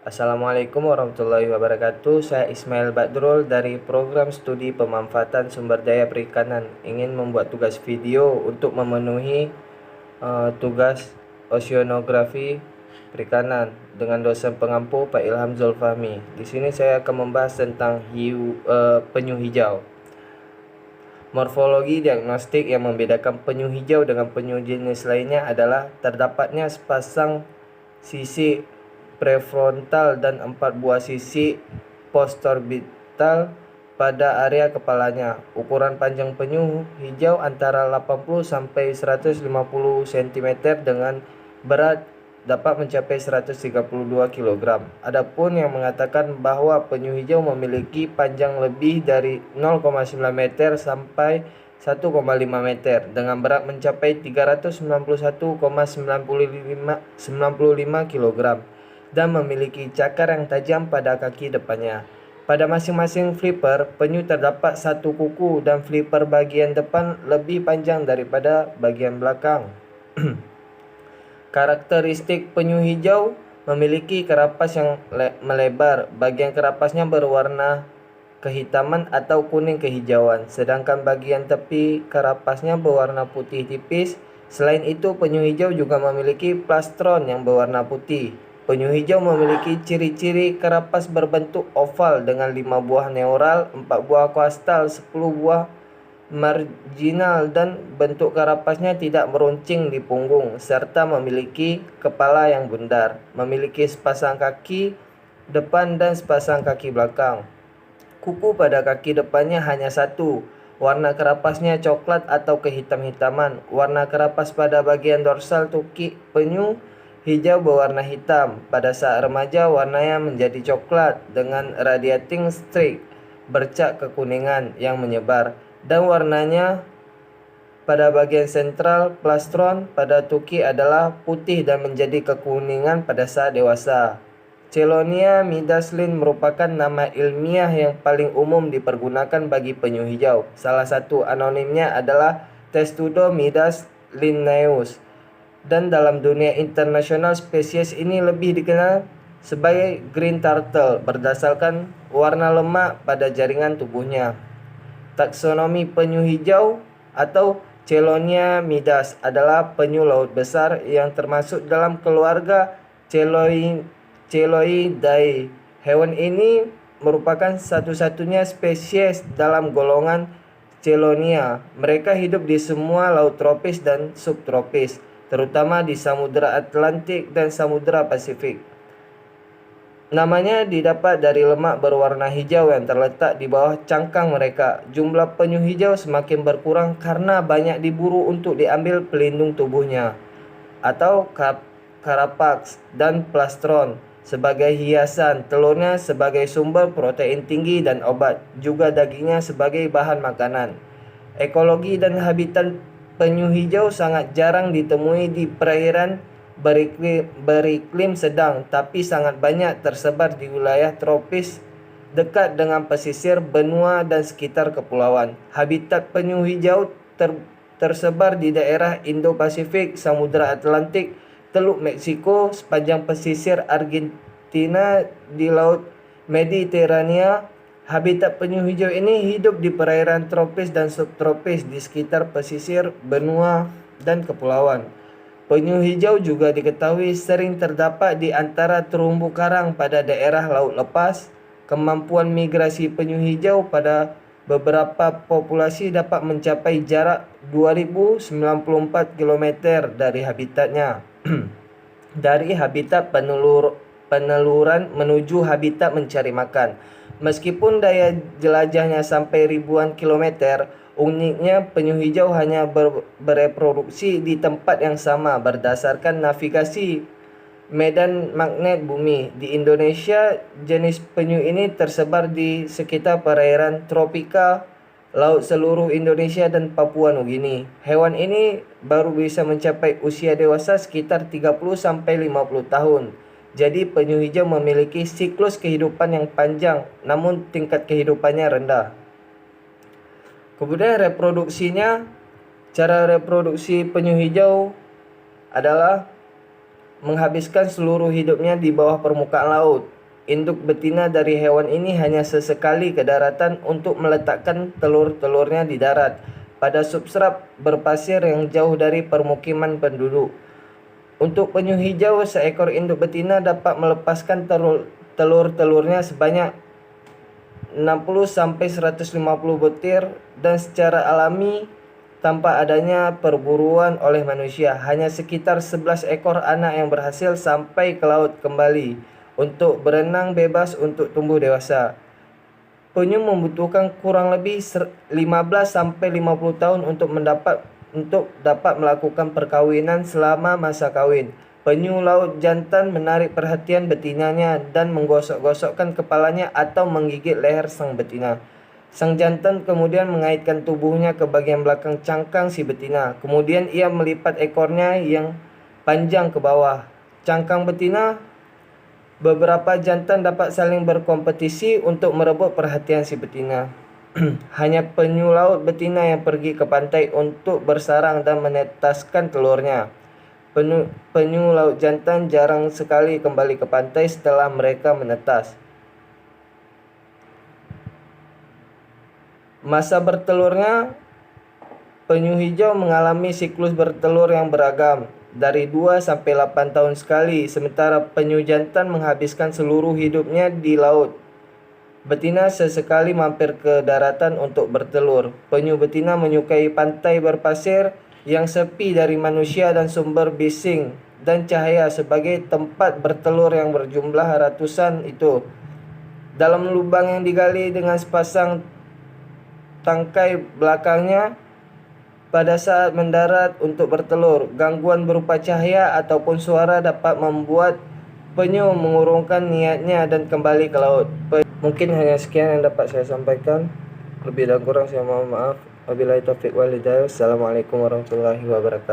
Assalamualaikum warahmatullahi wabarakatuh. Saya Ismail Badrul dari program studi pemanfaatan sumber daya perikanan. Ingin membuat tugas video untuk memenuhi tugas oceanografi perikanan dengan dosen pengampu Pak Ilham Zulfahmi. Di sini saya akan membahas tentang penyu hijau. Morfologi diagnostik yang membedakan penyu hijau dengan penyu jenis lainnya adalah terdapatnya sepasang sisi prefrontal dan 4 buah sisi postorbital pada area kepalanya. Ukuran panjang penyu hijau antara 80 sampai 150 cm dengan berat dapat mencapai 132 kg. Adapun yang mengatakan bahwa penyu hijau memiliki panjang lebih dari 0,9 meter sampai 1,5 meter dengan berat mencapai 391,95 kg dan memiliki cakar yang tajam pada kaki depannya. Pada masing-masing flipper, penyu terdapat satu kuku dan flipper bagian depan lebih panjang daripada bagian belakang. Karakteristik penyu hijau memiliki kerapas yang melebar. Bagian kerapasnya berwarna kehitaman atau kuning kehijauan, sedangkan bagian tepi kerapasnya berwarna putih tipis. Selain itu, penyu hijau juga memiliki plastron yang berwarna putih. Penyu hijau memiliki ciri-ciri kerapas berbentuk oval dengan 5 buah neural, 4 buah koastal, 10 buah marginal, dan bentuk kerapasnya tidak meruncing di punggung serta memiliki kepala yang bundar. Memiliki sepasang kaki depan dan sepasang kaki belakang. Kuku pada kaki depannya hanya satu. Warna kerapasnya coklat atau kehitam-hitaman. Warna kerapas pada bagian dorsal tuki penyu hijau berwarna hitam. Pada saat remaja warnanya menjadi coklat dengan radiating streak bercak kekuningan yang menyebar, dan warnanya pada bagian sentral plastron pada tuki adalah putih dan menjadi kekuningan pada saat dewasa. Chelonia midaslin merupakan nama ilmiah yang paling umum dipergunakan bagi penyu hijau. Salah satu anonimnya adalah Testudo midaslineus, dan dalam dunia internasional spesies ini lebih dikenal sebagai green turtle berdasarkan warna lemak pada jaringan tubuhnya. Taksonomi penyu hijau atau Chelonia midas adalah penyu laut besar yang termasuk dalam keluarga Cheloidae. Hewan ini merupakan satu-satunya spesies dalam golongan Chelonia. Mereka hidup di semua laut tropis dan subtropis, terutama di Samudra Atlantik dan Samudra Pasifik. Namanya didapat dari lemak berwarna hijau yang terletak di bawah cangkang mereka. Jumlah penyu hijau semakin berkurang karena banyak diburu untuk diambil pelindung tubuhnya atau carapax dan plastron sebagai hiasan, telurnya sebagai sumber protein tinggi dan obat, juga dagingnya sebagai bahan makanan. Ekologi dan habitat penyu hijau sangat jarang ditemui di perairan beriklim sedang, tapi sangat banyak tersebar di wilayah tropis dekat dengan pesisir benua dan sekitar kepulauan. Habitat penyu hijau tersebar di daerah Indo-Pasifik, Samudra Atlantik, Teluk Meksiko, sepanjang pesisir Argentina di Laut Mediterania. Habitat penyu hijau ini hidup di perairan tropis dan subtropis di sekitar pesisir benua dan kepulauan. Penyu hijau juga diketahui sering terdapat di antara terumbu karang pada daerah laut lepas. Kemampuan migrasi penyu hijau pada beberapa populasi dapat mencapai jarak 2094 km dari habitatnya. Dari habitat peneluran menuju habitat mencari makan. Meskipun daya jelajahnya sampai ribuan kilometer, uniknya penyu hijau hanya bereproduksi di tempat yang sama berdasarkan navigasi medan magnet bumi. Di Indonesia, jenis penyu ini tersebar di sekitar perairan tropika, laut seluruh Indonesia dan Papua Nugini. Hewan ini baru bisa mencapai usia dewasa sekitar 30 sampai 50 tahun. Jadi penyu hijau memiliki siklus kehidupan yang panjang, namun tingkat kehidupannya rendah. Kemudian reproduksinya, cara reproduksi penyu hijau adalah menghabiskan seluruh hidupnya di bawah permukaan laut. Induk betina dari hewan ini hanya sesekali ke daratan untuk meletakkan telur-telurnya di darat pada substrat berpasir yang jauh dari permukiman penduduk. Untuk penyu hijau, seekor induk betina dapat melepaskan telur-telurnya sebanyak 60-150 butir dan secara alami tanpa adanya perburuan oleh manusia. Hanya sekitar 11 ekor anak yang berhasil sampai ke laut kembali untuk berenang bebas untuk tumbuh dewasa. Penyu membutuhkan kurang lebih 15-50 tahun untuk dapat melakukan perkawinan selama masa kawin. Penyu laut jantan menarik perhatian betinanya dan menggosok-gosokkan kepalanya atau menggigit leher sang betina. Sang jantan kemudian mengaitkan tubuhnya ke bagian belakang cangkang si betina. Kemudian ia melipat ekornya yang panjang ke bawah cangkang betina. Beberapa jantan dapat saling berkompetisi untuk merebut perhatian si betina. Hanya penyu laut betina yang pergi ke pantai untuk bersarang dan menetaskan telurnya. Penyu laut jantan jarang sekali kembali ke pantai setelah mereka menetas. Masa bertelurnya, penyu hijau mengalami siklus bertelur yang beragam, dari 2-8 tahun sekali, sementara penyu jantan menghabiskan seluruh hidupnya di laut. Betina sesekali mampir ke daratan untuk bertelur. Penyu betina menyukai pantai berpasir yang sepi dari manusia dan sumber bising dan cahaya sebagai tempat bertelur yang berjumlah ratusan itu. Dalam lubang yang digali dengan sepasang tangkai belakangnya pada saat mendarat untuk bertelur, gangguan berupa cahaya ataupun suara dapat membuat penyu mengurungkan niatnya dan kembali ke laut. Mungkin hanya sekian yang dapat saya sampaikan. Lebih dan kurang saya mohon maaf. Wabillahi taufiq wal hidayah. Assalamualaikum warahmatullahi wabarakatuh.